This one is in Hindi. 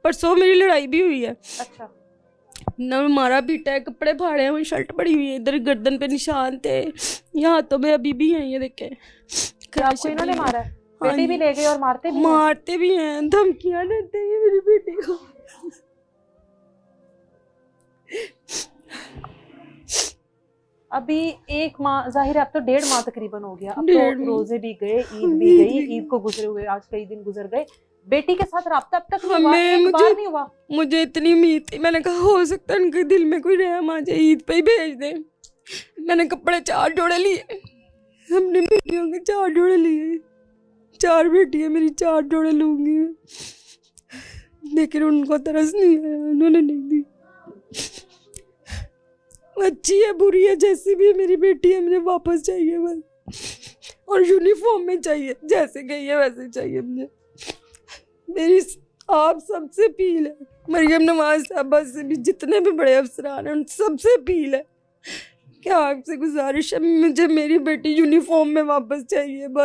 परसों मेरी लड़ाई भी हुई है। अच्छा, ना मारा पीटा है, कपड़े फाड़े हैं, वो शर्ट पड़ी हुई है, इधर गर्दन पे निशान थे, यहाँ हाथों में अभी भी हैं, ये देखे। क्या आपको इन्होंने मारा है? हाँ बेटी भी जी। ले गए और मारते भी हैं? मारते भी हैं, धमकियां देते हैं मेरी बेटी को। अभी 1 माह, जाहिर है अब तो 1.5 माह तकरीबन हो गया, अब तो 1.5 माह। रोजे भी गए, ईद भी गई, ईद को गुजरे हुए आज कई दिन गुजर गए। बेटी के साथ राब्ता अब तक नहीं हुआ? एक बार नहीं हुआ? मुझे इतनी उम्मीद थी, मैंने कहा हो सकता है उनके दिल में कोई रहम आ जाए, ईद पे ही भेज दे। मैंने कपड़े 4 जोड़े लिए, अपनी बेटियों के 4 जोड़े लिए, 4 बेटियां मेरी, 4 जोड़े लूंगी, लेकिन उनको तरस नहीं आया, उन्होंने नहीं दी। अच्छी है बुरी है जैसी भी है मेरी बेटी है, मुझे वापस चाहिए बस, और यूनिफॉर्म में चाहिए, जैसे गई है वैसे चाहिए मुझे। मेरी आप सबसे अपील है, मरियम नवाज साहबा से भी, जितने भी बड़े अफसरान हैं उन सबसे अपील है कि आपसे गुजारिश है, मुझे मेरी बेटी यूनिफॉर्म में वापस चाहिए बस।